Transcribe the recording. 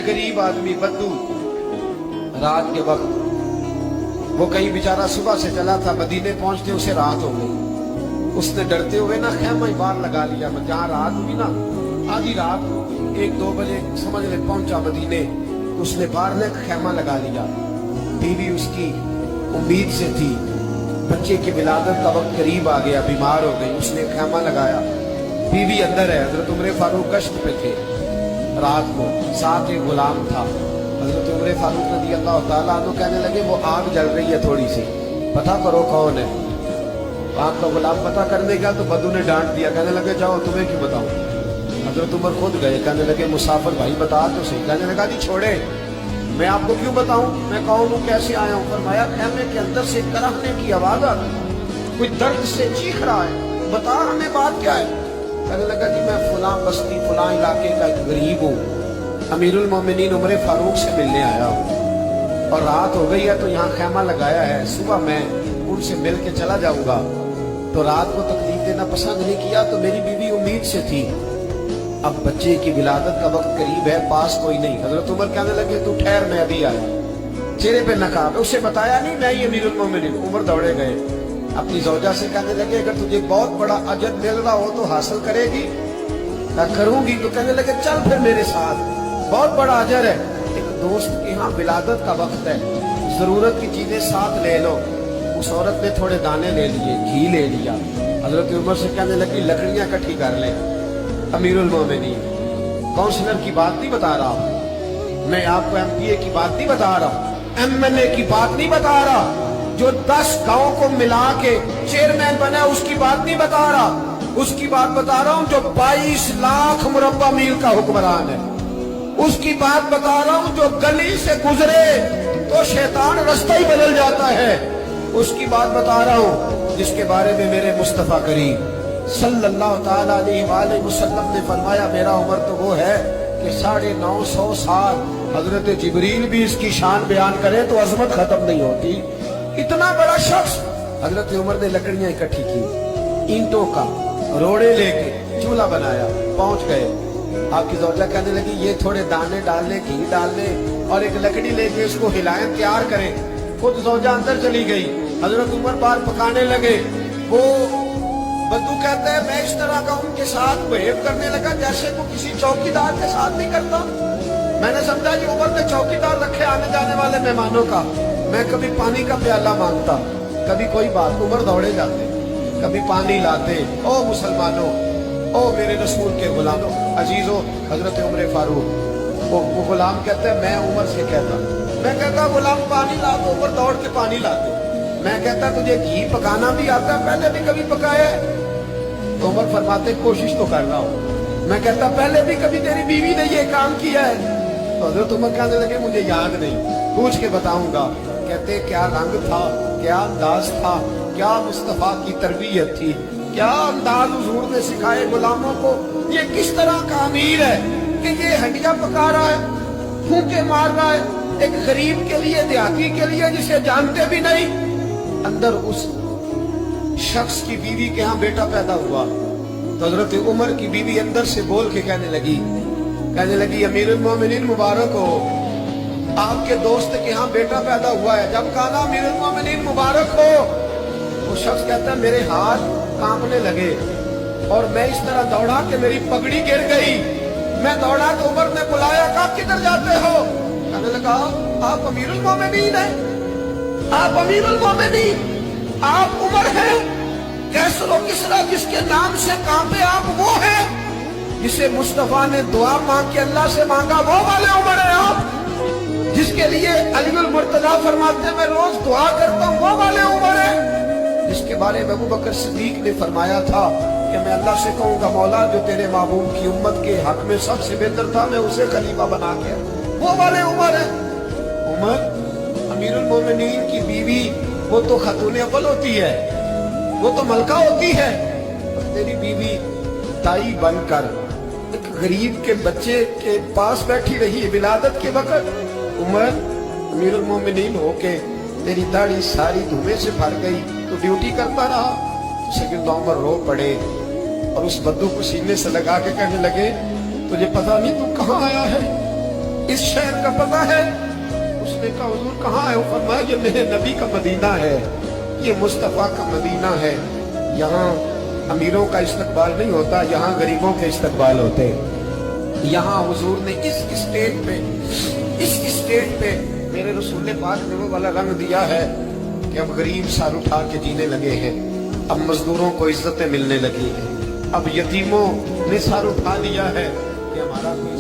कोई गरीब आदमी बद्दू रात के वक्त वो कहीं बेचारा सुबह से चला था, मदीने पहुंचते उसे रात हो गई। उसने डरते हुए ना खैमा ही बाहर लगा लिया। जहाँ रात हुई ना, आधी रात हो गई, 1-2 बजे समझ ले पहुंचा मदीने, तो उसने बाहर ने खैमा लगा लिया। बीवी उसकी उम्मीद से थी, बच्चे की विलादत का वक्त करीब आ गया, बीमार हो गई, उसने खैमा लगाया। बीवी अंदर है, हजरत उमर फारूक गश्त पे थे रात को, साथ एक गुलाम था। हजरत उमर फारूक रज़ी अल्लाह तआला अन्हु कहने लगे वो आग जल रही है थोड़ी सी, पता करो कौन है। आग का गुलाम पता करने गया तो बद्दू ने डांट दिया, कहने लगे जाओ तुम्हें क्यों बताऊं। हजरत उमर खुद गए, कहने लगे मुसाफिर भाई बता तो सही। कहने लगा जी छोड़े, मैं आपको क्यों बताऊं, मैं कौन हूं, कैसे आया हूं। फरमाया खैमे के अंदर से कराहने की आवाज आ रही, कोई दर्द से चीख रहा है, बता हमें बात क्या है। कहने लगा जी मैं फलां बस्ती फलां इलाके का एक गरीब हूँ, अमीरुल मोमिनीन उमर फारूक से मिलने आया हूँ और रात हो गई है तो यहाँ खैमा लगाया है, सुबह मैं उनसे मिल के चला जाऊंगा। तो रात को तकलीफ देना पसंद नहीं किया, तो मेरी बीवी उम्मीद से थी, अब बच्चे की विलादत का वक्त करीब है, पास कोई नहीं। हजरत उमर कहने लगे तू ठहर, मैं अभी आया। चेहरे पे नकाब, उसे बताया नहीं मैं ही अमीरुल मोमिनीन। उमर दौड़े गए, अपनी ज़ौजा से कहने लगे अगर तुझे बहुत बड़ा अजर मिल रहा हो तो हासिल करेगी। करूंगी। तो कहने लगे चल फिर मेरे साथ, बहुत बड़ा अजर है। एक दोस्त के यहाँ विलादत का वक्त है, जरूरत की चीजें साथ ले लो। उस औरत ने थोड़े दाने ले लिए, घी ले लिया। हजरत उमर से कहने लगी लकड़ियां इकट्ठी कर ले। अमीरुल मोमिनीन, काउंसलर की बात नहीं बता रहा, मैं आपको एमपीए की बात नहीं बता रहा, एमएनए की बात नहीं बता रहा, जो 10 गांव को मिला के चेयरमैन बना उसकी बात नहीं बता रहा, उसकी बात बता रहा हूं जो 22 लाख मुरब्बा मील का हुक्मरान है। उसकी बात बता रहा हूं जो गली से गुजरे तो शैतान रास्ता ही बदल जाता है। उसकी बात बता रहा हूं जिसके बारे में मेरे मुस्तफा करीम सल्लल्लाहु ताला अलैहि वसल्लम ने फरमाया मेरा उम्र तो वो है कि 950 साल हजरत जिब्रील भी इसकी शान बयान करे तो अजमत खत्म नहीं होती। इतना बड़ा शख्स। हजरत उमर ने लकड़ियां इकट्ठी की, ईंटों का रोड़े लेके चूल्हा बनाया, पहुंच गए। आपकी ज़ौजा कहने लगी ये थोड़े दाने डालने, घी डालने और एक लकड़ी लेके इसको हिलाएं, तैयार करें। खुद ज़ौजा अंदर चली गई, हजरत उमर बाहर पकाने लगे। वो बद्दू कहते हैं मैं इस तरह का उनके साथ बिहेव करने लगा जैसे वो किसी चौकीदार के साथ नहीं करता। मैंने समझा जी उमर ने चौकीदार रखे आने जाने वाले मेहमानों का। मैं कभी पानी का प्याला मांगता, कभी कोई बात, उमर दौड़े जाते, कभी पानी लाते। ओ मुसलमानों, ओ मेरे रसूल के गुलामों, अजीजों, हजरत उमर फारूक। वो गुलाम कहते हैं मैं उमर से कहता, मैं कहता गुलाम पानी ला, तो उमर दौड़ के पानी लाते। मैं कहता तुझे घी पकाना भी आता है, पहले भी कभी पकाया है? तो उमर फरमाते कोशिश तो कर रहा हूँ। मैं कहता पहले भी कभी तेरी बीवी ने ये काम किया है? तो हजरत उमर कहने लगे मुझे याद नहीं, पूछ के बताऊंगा। कहते क्या रंग था, क्या अंदाज था, क्या मुस्तफा की तरबियत थी, क्या अंदाज हुजूर ने सिखाए गुलामों को। ये किस तरह का अमीर है कि ये हंडिया पका रहा है, फूंके मार रहा है एक गरीब के लिए, देहाती के लिए जिसे जानते भी नहीं। अंदर उस शख्स की बीवी के यहाँ बेटा पैदा हुआ तो हजरत उमर की बीवी अंदर से बोल के कहने लगी अमीरुल मोमिनीन मुबारक हो, आपके दोस्त के यहाँ बेटा पैदा हुआ है। जब कहा ना अमीरुल मोमिनीन मुबारक हो, वो शख्स कहता है मेरे हाथ कांपने लगे और मैं इस तरह दौड़ा कि मेरी पगड़ी गिर गई। मैं दौड़ा तो उमर ने बुलाया, कहा किधर जाते हो? कहने लगा आप अमीरुल मोमिनीन हैं, आप अमीरुल मोमिनीन, आप उमर हैं। कैसर और किसरा जिसके नाम से कांपे आप वो हैं जिसे मुस्तफा ने दुआ मांग के अल्लाह से मांगा, वो वाले उमर हैं आप। जिसके लिए अलीउल मुर्तजा फरमाते मैं रोज दुआ करता हूँ, वो वाले उमर हैं। जिसके बारे में अबू बकर सिद्दीक ने फरमाया था कि मैं अल्लाह से कहूंगा मौला जो तेरे महबूब की उम्मत के हक में सबसे बेहतर था, मैं उसे खलीफा बना के, वो वाले उमर है। उमर अमीरुल मोमिनीन की बीवी वो तो खातून अव्वल होती है, वो तो मलका होती है। और तेरी बीवी ताई बनकर एक गरीब के बच्चे के पास बैठी रही है विलादत के वक्त। उमर अमीरुल मोमिनीन होके तेरी दाढ़ी सारी धुएं से भर गई तो ड्यूटी करता रहा। सैयदना उमर रो पड़े और उस बद्दू को सीने से लगा के कहने लगे तुझे पता नहीं तू कहाँ आया है? इस शहर का पता है? उसने कहा हुजूर कहाँ है? वो फरमाया ये मेरे नबी का मदीना है, ये मुस्तफ़ा का मदीना है। यहाँ अमीरों का इस्तकबाल नहीं होता, यहाँ गरीबों के इस्तकबाल होते। यहाँ हुजूर ने इस स्टेट पे मेरे रसूल पाक ने वो वाला रंग दिया है कि अब गरीब सर उठा के जीने लगे हैं, अब मजदूरों को इज्जतें मिलने लगी हैं, अब यतीमों ने सर उठा लिया है कि हमारा कोई